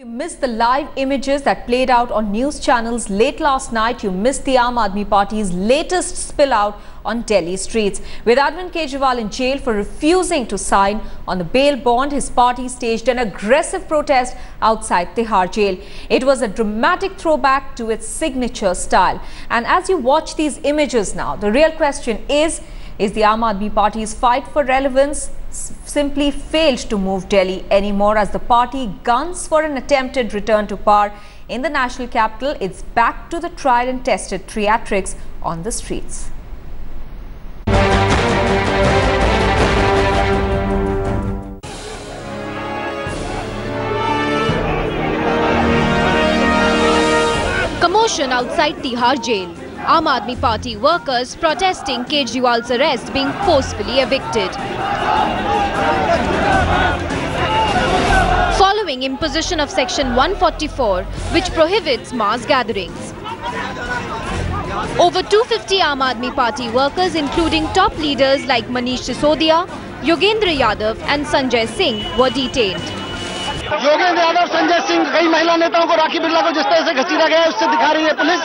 You missed the live images that played out on news channels late last night. You missed the Aam Aadmi Party's latest spill out on Delhi streets. With Arvind Kejriwal in jail for refusing to sign on the bail bond, his party staged an aggressive protest outside Tihar jail. It was a dramatic throwback to its signature style. And as you watch these images now, the real question is the Aam Aadmi Party's fight for relevance simply failed to move Delhi anymore as the party guns for an attempted return to power in the national capital? It's back to the tried and tested theatrics on the streets. Commotion outside Tihar jail. Aam Aadmi Party workers protesting Kejriwal's arrest being forcefully evicted. Following imposition of Section 144, which prohibits mass gatherings. Over 250 Aam Aadmi Party workers, including top leaders like Manish Sisodia, Yogendra Yadav and Sanjay Singh, were detained. Yogendra Yadav, Sanjay Singh, कई महिला नेताओं को, राखी बिरला को जिस तरह से घसीटा गया है, उससे दिखा रही है पुलिस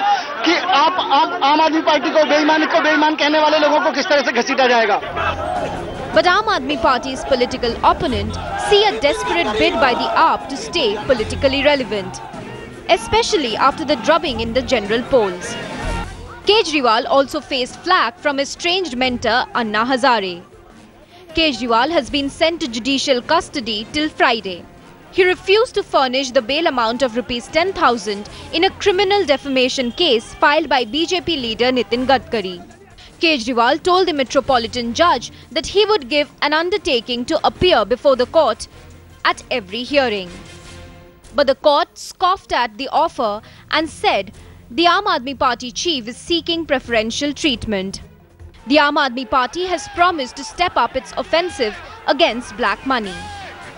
कि आप आम आदमी पार्टी को बेईमान कहने वाले लोगों को किस तरह से घसीटा जाएगा. But Aam Aadmi Party's political opponent see a desperate bid by the AAP to stay politically relevant, especially after the drubbing in the general polls. Kejriwal also faced flack from his estranged mentor Anna Hazare. Kejriwal has been sent to judicial custody till Friday. He refused to furnish the bail amount of Rs 10,000 in a criminal defamation case filed by BJP leader Nitin Gadkari. Kejriwal told the Metropolitan Judge that he would give an undertaking to appear before the court at every hearing. But the court scoffed at the offer and said the Aam Aadmi Party chief is seeking preferential treatment. The Aam Aadmi Party has promised to step up its offensive against black money.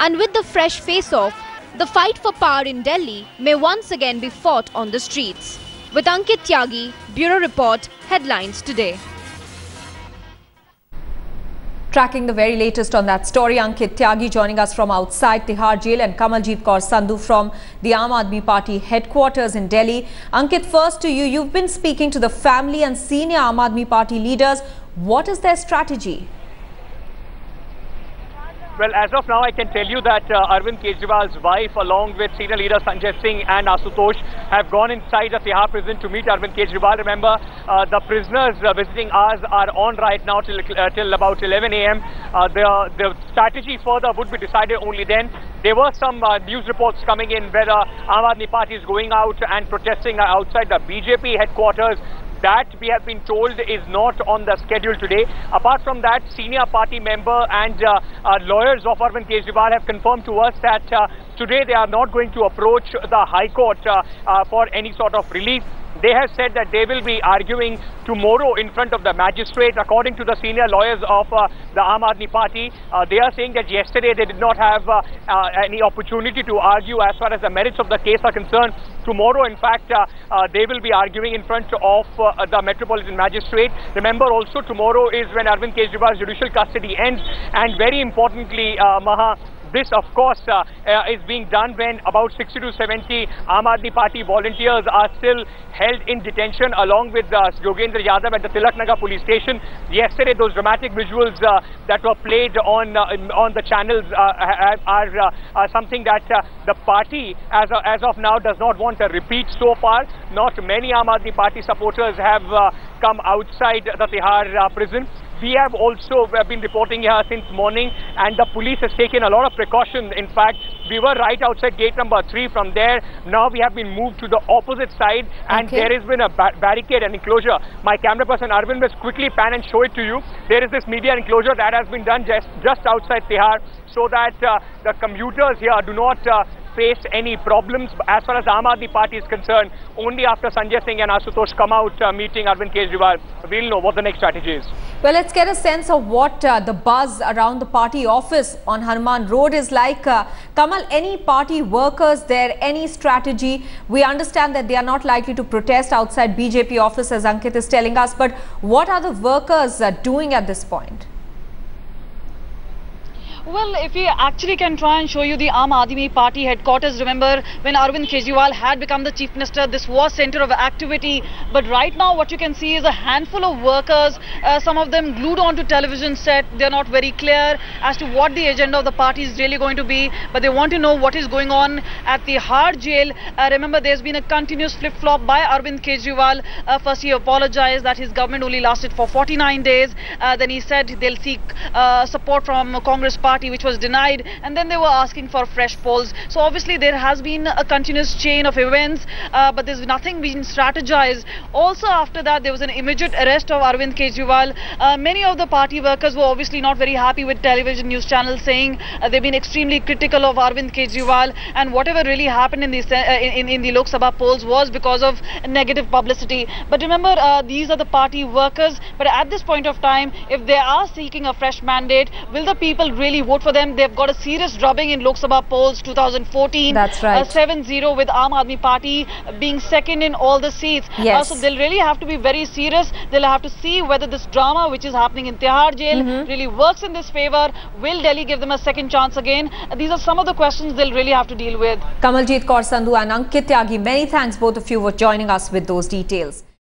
And with the fresh face-off, the fight for power in Delhi may once again be fought on the streets. With Ankit Tyagi, Bureau Report, Headlines Today. Tracking the very latest on that story, Ankit Tyagi joining us from outside Tihar jail and Kamaljeet Kaur Sandhu from the Aam Aadmi Party headquarters in Delhi. Ankit, first to you, you've been speaking to the family and senior Aam Aadmi Party leaders. What is their strategy? Well, as of now, I can tell you that Arvind Kejriwal's wife, along with senior leader Sanjay Singh and Asutosh, have gone inside the Tihar prison to meet Arvind Kejriwal. Remember, the prisoners visiting hours are on right now till about 11 a.m. The strategy further would be decided only then. There were some news reports coming in where Aam Aadmi Party is going out and protesting outside the BJP headquarters. That, we have been told, is not on the schedule today. Apart from that, senior party member and lawyers of Arvind Kejriwal have confirmed to us that today they are not going to approach the High Court for any sort of relief. They have said that they will be arguing tomorrow in front of the magistrate. According to the senior lawyers of the Aam Aadmi Party, they are saying that yesterday they did not have any opportunity to argue as far as the merits of the case are concerned. Tomorrow, in fact, they will be arguing in front of the Metropolitan Magistrate. Remember also, tomorrow is when Arvind Kejriwal's judicial custody ends. And very importantly, Maha, this, of course, is being done when about 60 to 70 Aam Aadmi Party volunteers are still held in detention along with Yogendra Yadav at the Tilaknagar police station. Yesterday, those dramatic visuals that were played on the channels are something that the party, as of now, does not want a repeat so far. Not many Aam Aadmi Party supporters have come outside the Tihar prison. We have also been reporting here since morning, and the police has taken a lot of precautions. In fact, we were right outside gate number 3. From there, now we have been moved to the opposite side, and there has been a barricade and enclosure. My camera person Arvind will quickly pan and show it to you. There is this media enclosure that has been done just outside Tihar, so that the commuters here do not face any problems as far as the Aam Aadmi Party is concerned. Only after Sanjay Singh and Asutosh come out meeting Arvind Kejriwal, we'll know what the next strategy is. Well, let's get a sense of what the buzz around the party office on Hanuman Road is like. Kamal, any party workers there, any strategy? We understand that they are not likely to protest outside BJP office, as Ankit is telling us, but what are the workers doing at this point? Well, if we actually can try and show you the Aam Aadmi Party headquarters, remember when Arvind Kejriwal had become the Chief Minister, this was center of activity. But right now what you can see is a handful of workers, some of them glued onto television set. They're not very clear as to what the agenda of the party is really going to be, but they want to know what is going on at the Tihar jail. Remember, there's been a continuous flip-flop by Arvind Kejriwal. First he apologized that his government only lasted for 49 days. Then he said they'll seek support from Congress party, which was denied, and then they were asking for fresh polls. So obviously there has been a continuous chain of events, but there's nothing been strategized. Also after that, there was an immediate arrest of Arvind Kejriwal. Many of the party workers were obviously not very happy with television news channels, saying they've been extremely critical of Arvind Kejriwal, and whatever really happened in the Lok Sabha polls was because of negative publicity. But remember, these are the party workers, but at this point of time, if they are seeking a fresh mandate, will the people really vote for them? They've got a serious drubbing in Lok Sabha polls 2014. That's right. 7-0 with Aam Aadmi Party being second in all the seats. Yes. So they'll really have to be very serious. They'll have to see whether this drama which is happening in Tihar jail really works in this favor. Will Delhi give them a second chance again? These are some of the questions they'll really have to deal with. Kamaljeet Kaur Sandhu and Ankit Tyagi, many thanks both of you for joining us with those details.